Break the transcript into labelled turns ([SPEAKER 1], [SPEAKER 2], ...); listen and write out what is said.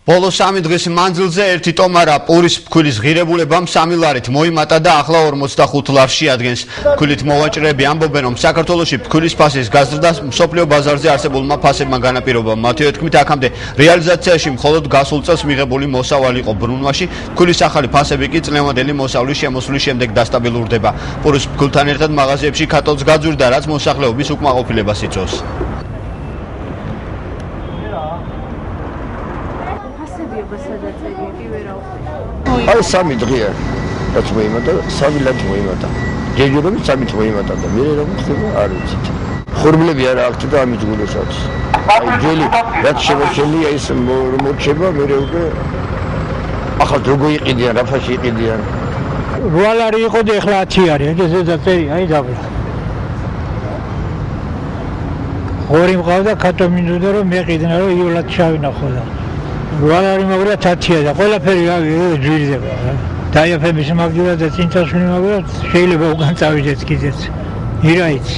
[SPEAKER 1] ბოლო 3 დღის მანძილზე ერთი ტომარა პურის ფქვილის ღირებულებამ 3 ლარით მოიმატა და ახლა 45 ლარს შეადგენს. ფქვილით მოვაჭრეები ამბობენ, რომ საქართველოში ფქვილის ფასის გაზრდას მსოფლიო ბაზარზე არსებულმა ფასებმა განაპირობა. მათი თქმით, აქამდე რეალიზაციაში მხოლოდ გასულ წელს მიღებული მოსავალი იყო ბრუნვაში, ფქვილის ახალი ფასები კი წლევანდელი მოსავლის შემოსვლის შემდეგ დასტაბილურდება. პურის ფქვილთან ერთად მაღაზიებში კატოც გაძვირდა, რაც მოსახლეობის უკმაყოფილებას იწვევს.
[SPEAKER 2] აი 3 დღეა რაც მოიმატა, 3 ლარი მოიმატა. ჯერჯერობით 3 მოიმატა და მე რა ხდება არ ვიცით. ხურბლები არა აქვს და ამით გულოსაც. აი ჯელი რაც შემოშელია ის მოჩება, მე უკვე ახლა როგორ იყიდიან, რაფაში იყიდიან.
[SPEAKER 3] 8 ლარი იყო და ახლა 10 არის, ეგეზე დაწერი, აი დაბლა. ორი მყავდა კატო მინდოდა რომ მეყიდნენ რომ იოლად ჩავინახო და 8 ლარი მოგრა 10-ია და ყველაფერი ძვირდება. დაიაფების მაგდურა და წინწასვინი მაგრამ შეიძლება უკან წავიდეს კიდეც. ირაიც